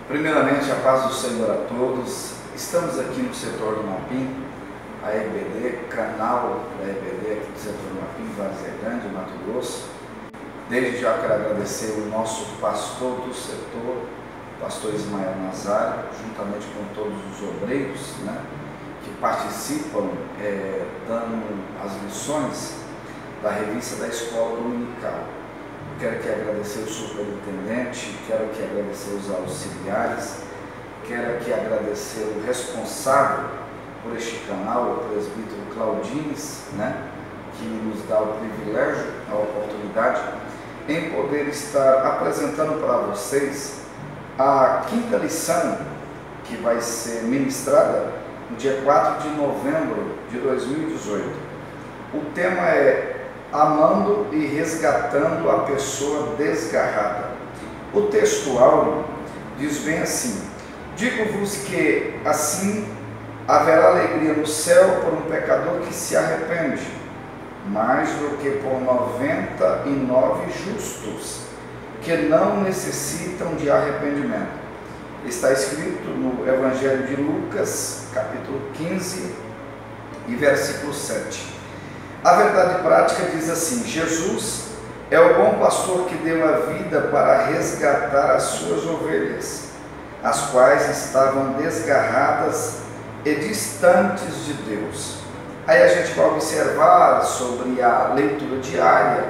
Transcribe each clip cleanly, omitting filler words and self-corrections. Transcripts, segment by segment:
Primeiramente, a paz do Senhor a todos. Estamos aqui no setor do Mapim, a EBD, canal da EBD aqui do setor do Mapim, Várzea Grande, Mato Grosso. Desde já quero agradecer o nosso pastor do setor, o pastor Ismael Nazário, juntamente com todos os obreiros, que participam dando as lições da revista da Escola Dominical. Quero aqui agradecer o superintendente, quero aqui agradecer os auxiliares, quero aqui agradecer o responsável por este canal, o presbítero Claudines, que nos dá o privilégio, a oportunidade em poder estar apresentando para vocês a quinta lição que vai ser ministrada no dia 4 de novembro de 2018. O tema é amando e resgatando a pessoa desgarrada. O texto áureo diz bem assim: digo-vos que assim haverá alegria no céu por um pecador que se arrepende, mais do que por 99 justos que não necessitam de arrependimento. Está escrito no Evangelho de Lucas, capítulo 15 e versículo 7. A verdade prática diz assim: Jesus é o bom pastor que deu a vida para resgatar as suas ovelhas, as quais estavam desgarradas e distantes de Deus. Aí a gente vai observar sobre a leitura diária,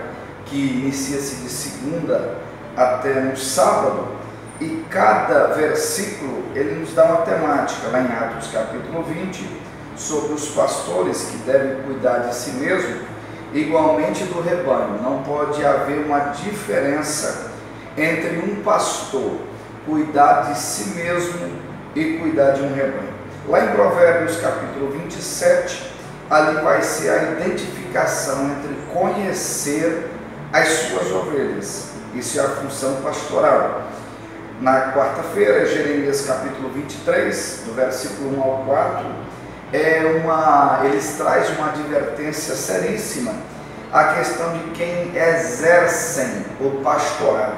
que inicia-se de segunda até no sábado, e cada versículo ele nos dá uma temática, lá em Atos capítulo 20, sobre os pastores que devem cuidar de si mesmo, igualmente do rebanho. Não pode haver uma diferença entre um pastor cuidar de si mesmo e cuidar de um rebanho. Lá em Provérbios capítulo 27, ali vai ser a identificação entre conhecer as suas ovelhas. Isso é a função pastoral. Na quarta-feira, Jeremias capítulo 23, do versículo 1 ao 4, eles trazem uma advertência seríssima à questão de quem exercem o pastorado.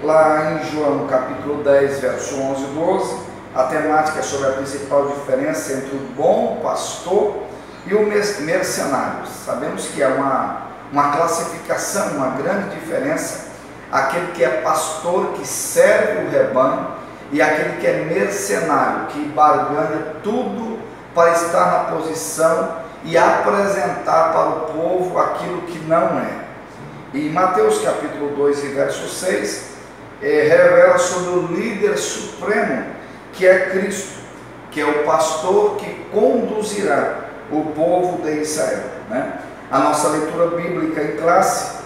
Lá em João capítulo 10, verso 11 e 12, a temática é sobre a principal diferença entre o bom pastor e o mercenário. Sabemos que é uma classificação, uma grande diferença, aquele que é pastor, que serve o rebanho, e aquele que é mercenário, que barganha tudo para estar na posição e apresentar para o povo aquilo que não é. E Mateus capítulo 2 e verso 6 revela sobre o líder supremo, que é Cristo, que é o pastor que conduzirá o povo de Israel. A nossa leitura bíblica em classe,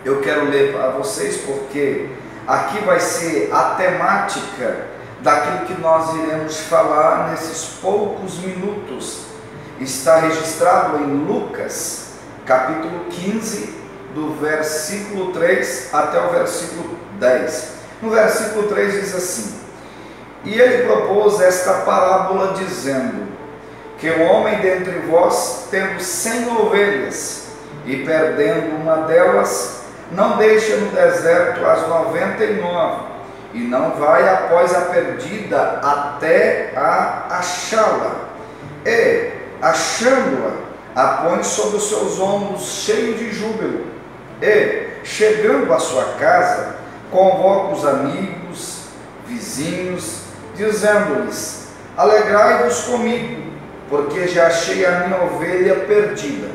eu quero ler para vocês, porque aqui vai ser a temática daquilo que nós iremos falar nesses poucos minutos. Está registrado em Lucas, capítulo 15, do versículo 3 até o versículo 10. No versículo 3 diz assim: e ele propôs esta parábola, dizendo que um homem dentre vós, tendo 100 ovelhas, e perdendo uma delas, não deixa no deserto as 99, e não vai após a perdida até a achá-la. E, achando-a, a põe sobre os seus ombros, cheio de júbilo. E, chegando à sua casa, convoca os amigos, vizinhos, dizendo-lhes: alegrai-vos comigo, porque já achei a minha ovelha perdida.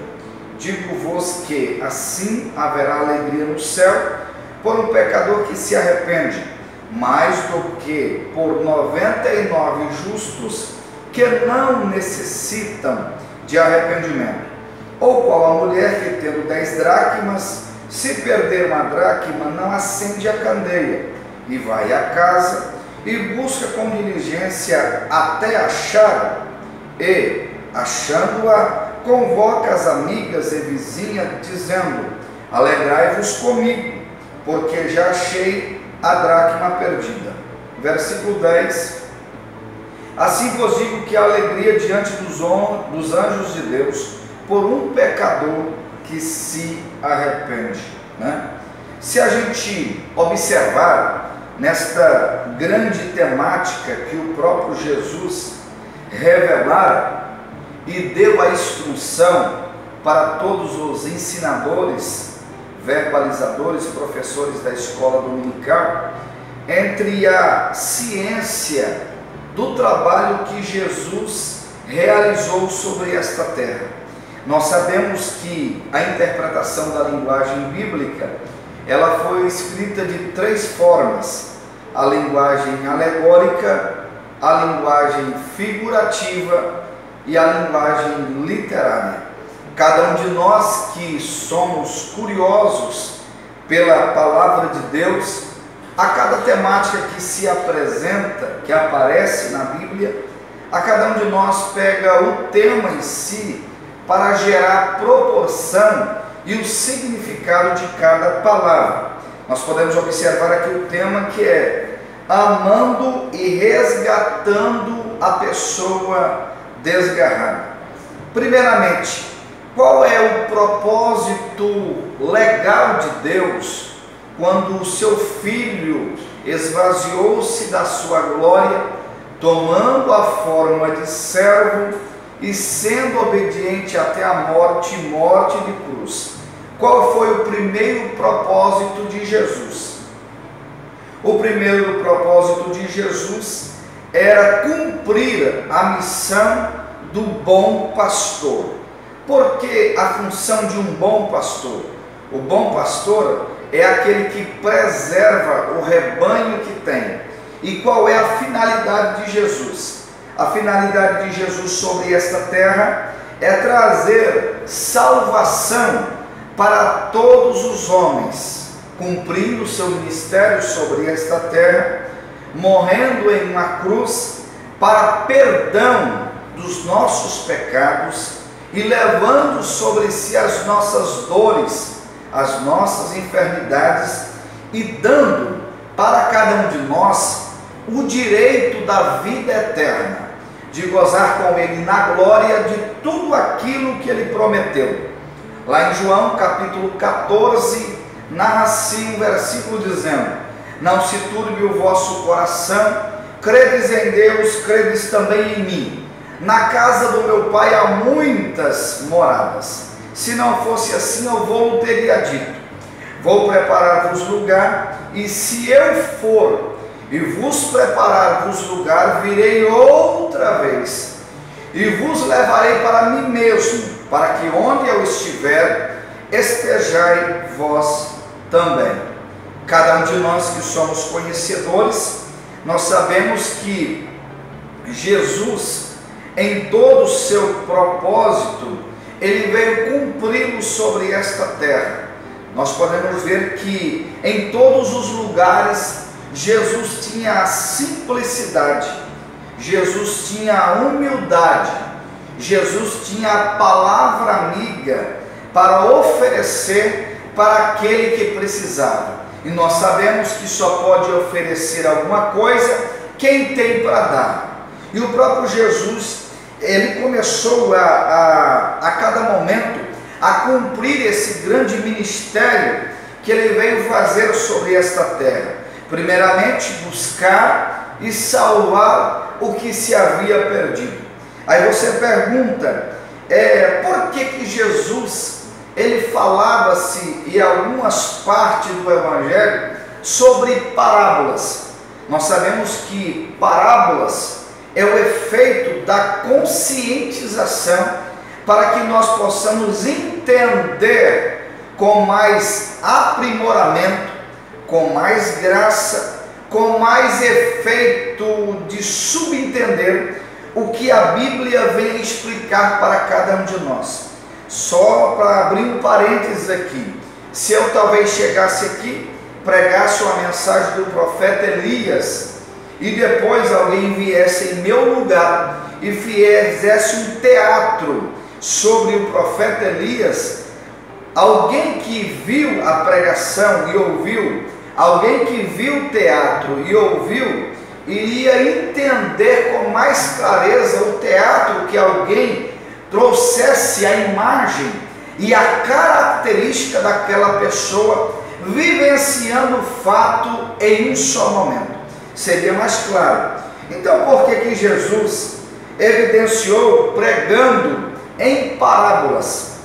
Digo-vos que assim haverá alegria no céu por um pecador que se arrepende, mais do que por 99 justos que não necessitam de arrependimento. Ou qual a mulher que, tendo 10 dracmas, se perder uma dracma, não acende a candeia, e vai à casa e busca com diligência até achar, e, achando-a, convoca as amigas e vizinhas, dizendo: alegrai-vos comigo, porque já achei a dracma perdida. Versículo 10: assim vos digo que há alegria diante dos anjos de Deus por um pecador que se arrepende. Se a gente observar nesta grande temática que o próprio Jesus revelara e deu a instrução para todos os ensinadores, verbalizadores, professores da escola dominical, entre a ciência do trabalho que Jesus realizou sobre esta terra. Nós sabemos que a interpretação da linguagem bíblica, ela foi escrita de três formas: a linguagem alegórica, a linguagem figurativa e a linguagem literária. Cada um de nós que somos curiosos pela palavra de Deus, a cada temática que se apresenta, que aparece na Bíblia, a cada um de nós pega o tema em si para gerar proporção e o significado de cada palavra. Nós podemos observar aqui o tema que é amando e resgatando a pessoa desgarrada. Primeiramente, qual é o propósito legal de Deus quando o seu Filho esvaziou-se da sua glória, tomando a forma de servo e sendo obediente até a morte de cruz? Qual foi o primeiro propósito de Jesus? O primeiro propósito de Jesus era cumprir a missão do bom pastor. Por que a função de um bom pastor? O bom pastor é aquele que preserva o rebanho que tem. E qual é a finalidade de Jesus? A finalidade de Jesus sobre esta terra é trazer salvação para todos os homens, cumprindo o seu ministério sobre esta terra, morrendo em uma cruz para perdão dos nossos pecados e levando sobre si as nossas dores, as nossas enfermidades e dando para cada um de nós o direito da vida eterna, de gozar com Ele na glória de tudo aquilo que Ele prometeu. Lá em João capítulo 14, narra assim um versículo dizendo: não se turbe o vosso coração, credes em Deus, credes também em mim. Na casa do meu Pai há muitas moradas. Se não fosse assim, eu vou teria dito: vou preparar-vos lugar, e se eu for e vos preparar-vos lugar, virei outra vez e vos levarei para mim mesmo, para que onde eu estiver, estejai vós também. Cada um de nós que somos conhecedores, nós sabemos que Jesus, em todo o seu propósito, ele veio cumpri-lo sobre esta terra. Nós podemos ver que em todos os lugares Jesus tinha a simplicidade, Jesus tinha a humildade, Jesus tinha a palavra amiga para oferecer para aquele que precisava. E nós sabemos que só pode oferecer alguma coisa quem tem para dar. E o próprio Jesus, ele começou a cada momento a cumprir esse grande ministério que ele veio fazer sobre esta terra. Primeiramente, buscar e salvar o que se havia perdido. Aí você pergunta, por que Jesus, ele falava-se em algumas partes do Evangelho sobre parábolas? Nós sabemos que parábolas é o efeito da conscientização para que nós possamos entender com mais aprimoramento, com mais graça, com mais efeito de subentender o que a Bíblia vem explicar para cada um de nós. Só para abrir um parênteses aqui, se eu talvez chegasse aqui, pregasse uma mensagem do profeta Elias, e depois alguém viesse em meu lugar e fizesse um teatro sobre o profeta Elias, alguém que viu a pregação e ouviu, alguém que viu o teatro e ouviu, iria entender com mais clareza o teatro que alguém trouxesse a imagem e a característica daquela pessoa vivenciando o fato em um só momento. Seria mais claro. Então, por que Jesus evidenciou pregando em parábolas?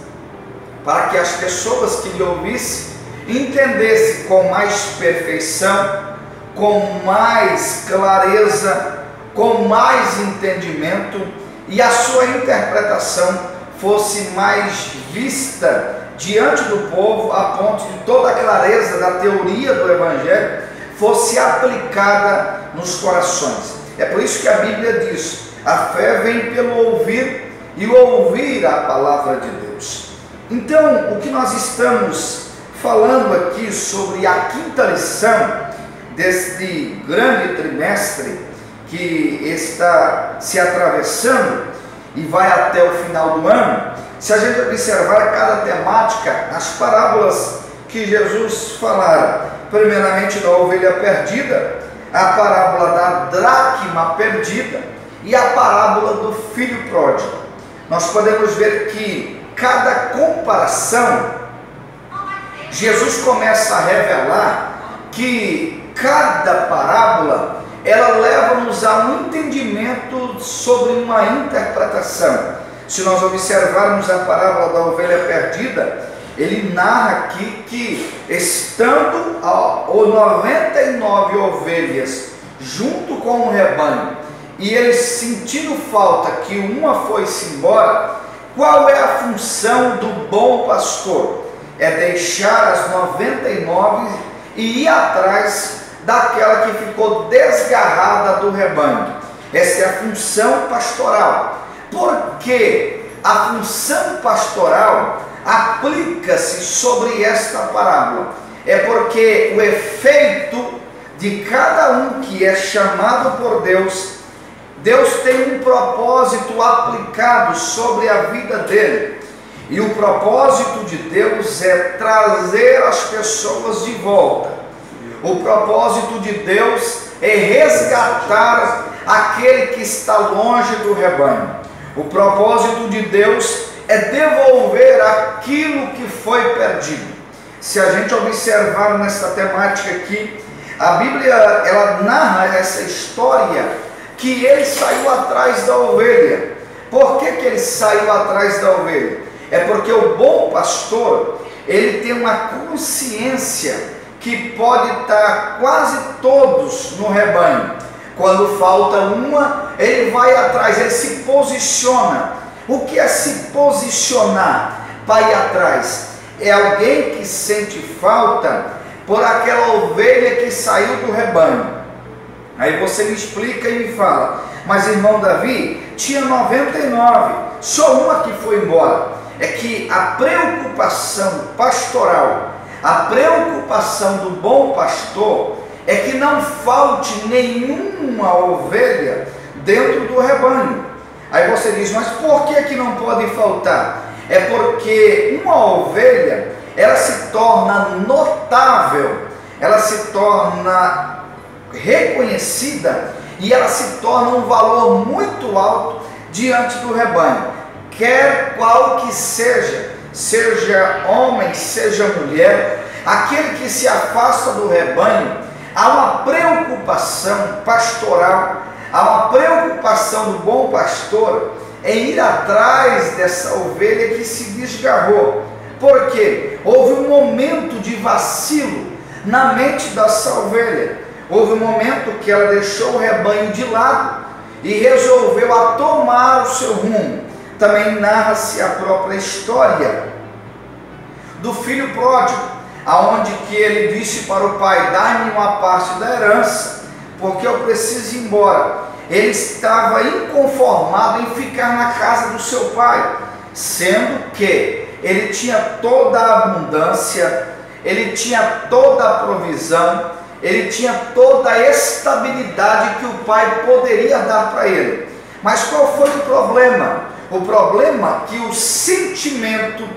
Para que as pessoas que lhe ouvissem entendessem com mais perfeição, com mais clareza, com mais entendimento, e a sua interpretação fosse mais vista diante do povo, a ponto de toda a clareza da teoria do Evangelho fosse aplicada nos corações. É por isso que a Bíblia diz: a fé vem pelo ouvir, e o ouvir a palavra de Deus. Então, o que nós estamos falando aqui sobre a quinta lição deste grande trimestre que está se atravessando e vai até o final do ano, se a gente observar cada temática, as parábolas que Jesus falara, primeiramente da ovelha perdida, a parábola da dracma perdida e a parábola do filho pródigo, nós podemos ver que cada comparação, Jesus começa a revelar que cada parábola, ela leva-nos a um entendimento sobre uma interpretação. Se nós observarmos a parábola da ovelha perdida, ele narra aqui que, estando os 99 ovelhas junto com o rebanho, e eles sentindo falta que uma foi-se embora, qual é a função do bom pastor? É deixar as 99 e ir atrás daquela que ficou desgarrada do rebanho. Essa é a função pastoral. Porque a função pastoral aplica-se sobre esta parábola. É porque o efeito de cada um que é chamado por Deus, Deus tem um propósito aplicado sobre a vida dele. E o propósito de Deus é trazer as pessoas de volta. O propósito de Deus é resgatar aquele que está longe do rebanho. O propósito de Deus é devolver aquilo que foi perdido. Se a gente observar nessa temática aqui, a Bíblia ela narra essa história que ele saiu atrás da ovelha. Por que ele saiu atrás da ovelha? É porque o bom pastor, ele tem uma consciência que pode estar quase todos no rebanho. Quando falta uma, ele vai atrás, ele se posiciona. O que é se posicionar para ir atrás? É alguém que sente falta por aquela ovelha que saiu do rebanho. Aí você me explica e me fala: mas irmão Davi, tinha 99, só uma que foi embora. É que a preocupação pastoral, a preocupação do bom pastor é que não falte nenhuma ovelha dentro do rebanho. Aí você diz: mas por que não pode faltar? É porque uma ovelha, ela se torna notável, ela se torna reconhecida e ela se torna um valor muito alto diante do rebanho. Quer qual que seja, seja homem, seja mulher, aquele que se afasta do rebanho, há uma preocupação pastoral, há uma preocupação do bom pastor em ir atrás dessa ovelha que se desgarrou. Porque houve um momento de vacilo na mente dessa ovelha. Houve um momento que ela deixou o rebanho de lado e resolveu a tomar o seu rumo. Também narra-se a própria história do filho pródigo, aonde que ele disse para o pai: dá-me uma parte da herança, porque eu preciso ir embora. Ele estava inconformado em ficar na casa do seu pai, sendo que ele tinha toda a abundância, ele tinha toda a provisão, ele tinha toda a estabilidade que o pai poderia dar para ele. Mas qual foi o problema? O problema é que o sentimento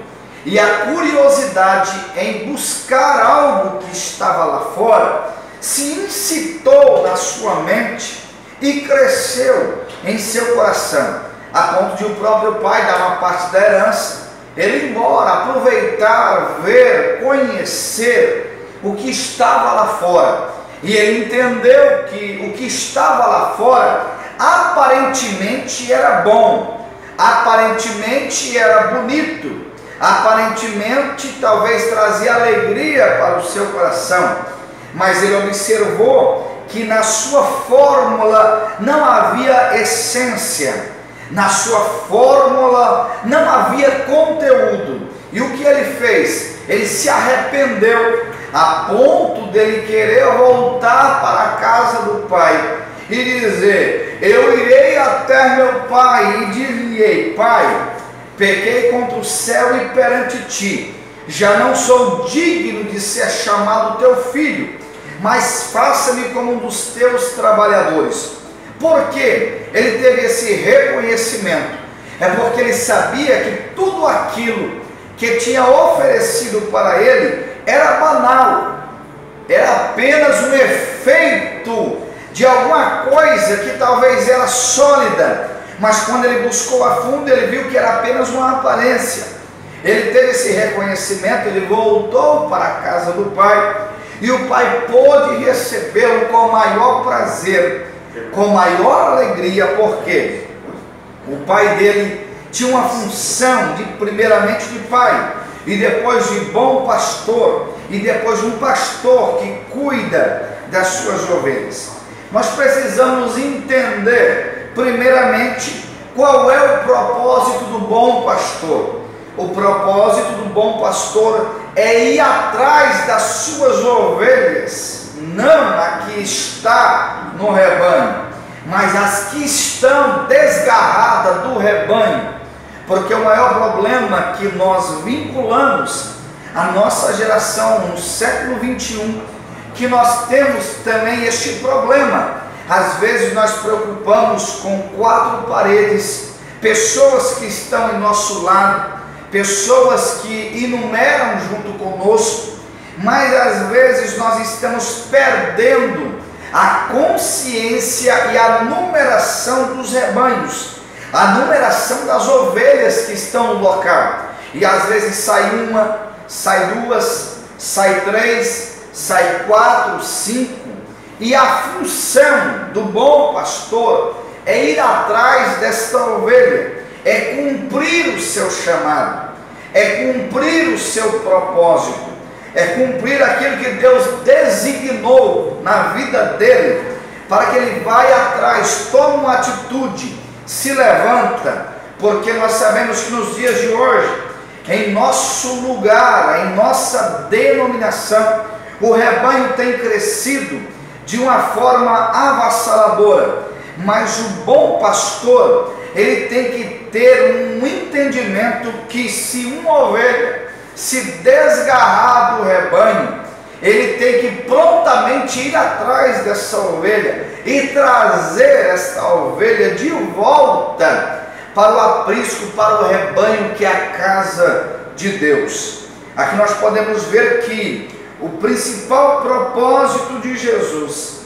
e a curiosidade em buscar algo que estava lá fora se incitou na sua mente e cresceu em seu coração, a ponto de o próprio pai dar uma parte da herança, ele ir embora, aproveitar, ver, conhecer o que estava lá fora. E ele entendeu que o que estava lá fora aparentemente era bom, aparentemente era bonito, aparentemente talvez trazia alegria para o seu coração, mas ele observou que na sua fórmula não havia essência, na sua fórmula não havia conteúdo. E o que ele fez? Ele se arrependeu a ponto dele querer voltar para a casa do pai e dizer: eu irei até meu pai e dir-lhe: pai, pequei contra o céu e perante ti, já não sou digno de ser chamado teu filho, mas faça-me como um dos teus trabalhadores. Por que ele teve esse reconhecimento? É porque ele sabia que tudo aquilo que tinha oferecido para ele era banal, era apenas um efeito de alguma coisa que talvez era sólida, mas quando ele buscou a fundo, ele viu que era apenas uma aparência. Ele teve esse reconhecimento, ele voltou para a casa do pai, e o pai pôde recebê-lo com maior prazer, com maior alegria, porque o pai dele tinha uma função de, primeiramente, de pai, e depois de bom pastor, e depois de um pastor que cuida das suas ovelhas. Nós precisamos entender, primeiramente, qual é o propósito do bom pastor. O propósito do bom pastor é ir atrás das suas ovelhas, não a que está no rebanho, mas as que estão desgarradas do rebanho. Porque o maior problema que nós vinculamos à nossa geração no século 21, que nós temos também este problema. Às vezes nós preocupamos com quatro paredes, pessoas que estão em nosso lado, pessoas que enumeram junto conosco, mas às vezes nós estamos perdendo a consciência e a numeração dos rebanhos, a numeração das ovelhas que estão no local. E às vezes sai uma, sai duas, sai três, sai quatro, cinco, e a função do bom pastor é ir atrás desta ovelha, é cumprir o seu chamado, é cumprir o seu propósito, é cumprir aquilo que Deus designou na vida dele, para que ele vai atrás, toma uma atitude, se levanta, porque nós sabemos que nos dias de hoje, em nosso lugar, em nossa denominação, o rebanho tem crescido de uma forma avassaladora, mas o bom pastor, ele tem que ter um entendimento que se uma ovelha se desgarrar do rebanho, ele tem que prontamente ir atrás dessa ovelha e trazer esta ovelha de volta para o aprisco, para o rebanho que é a casa de Deus. Aqui nós podemos ver que o principal propósito de Jesus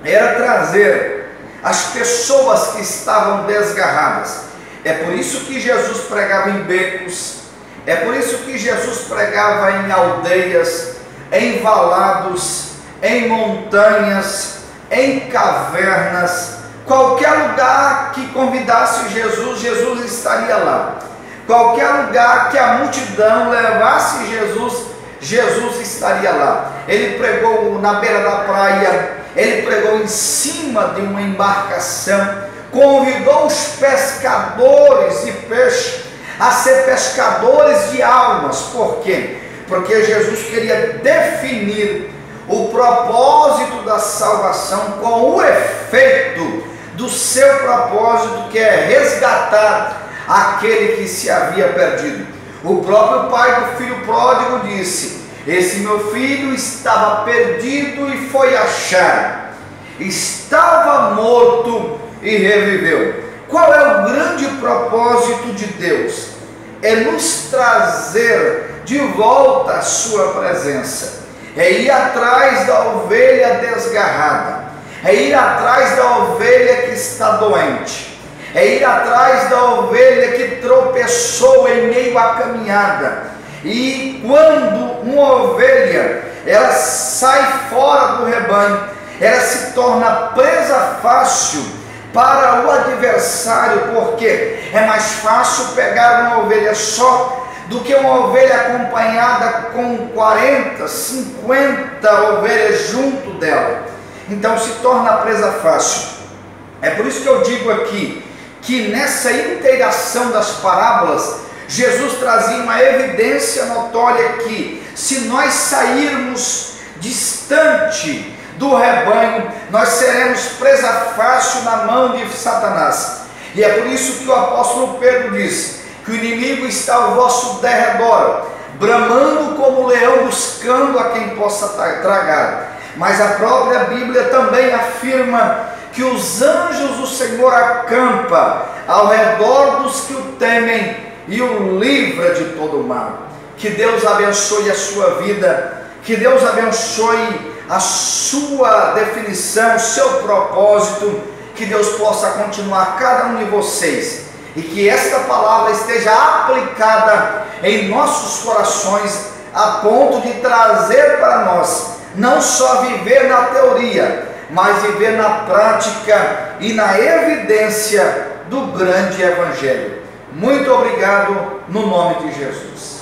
era trazer as pessoas que estavam desgarradas. É por isso que Jesus pregava em becos, é por isso que Jesus pregava em aldeias, em valados, em montanhas, em cavernas. Qualquer lugar que convidasse Jesus, Jesus estaria lá. Qualquer lugar que a multidão levasse Jesus, Jesus estaria lá. Ele pregou na beira da praia, ele pregou em cima de uma embarcação, convidou os pescadores de peixe a ser pescadores de almas. Por quê? Porque Jesus queria definir o propósito da salvação com o efeito do seu propósito, que é resgatar aquele que se havia perdido. O próprio pai do filho pródigo disse: esse meu filho estava perdido e foi achado, estava morto e reviveu. Qual é o grande propósito de Deus? É nos trazer de volta a sua presença, é ir atrás da ovelha desgarrada, é ir atrás da ovelha que está doente, é ir atrás da ovelha que tropeçou em meio à caminhada. E quando uma ovelha ela sai fora do rebanho, ela se torna presa fácil para o adversário, porque é mais fácil pegar uma ovelha só do que uma ovelha acompanhada com 40, 50 ovelhas junto dela. Então se torna presa fácil. É por isso que eu digo aqui, que nessa inteiração das parábolas, Jesus trazia uma evidência notória que, se nós sairmos distante do rebanho, nós seremos presa fácil na mão de Satanás. E é por isso que o apóstolo Pedro diz que o inimigo está ao vosso derredor, bramando como leão, buscando a quem possa tragar. Mas a própria Bíblia também afirma que os anjos do Senhor acampa ao redor dos que o temem e o livra de todo o mal. Que Deus abençoe a sua vida, que Deus abençoe a sua definição, o seu propósito, que Deus possa continuar cada um de vocês, e que esta palavra esteja aplicada em nossos corações, a ponto de trazer para nós, não só viver na teoria, mas viver na prática e na evidência do grande Evangelho. Muito obrigado, no nome de Jesus.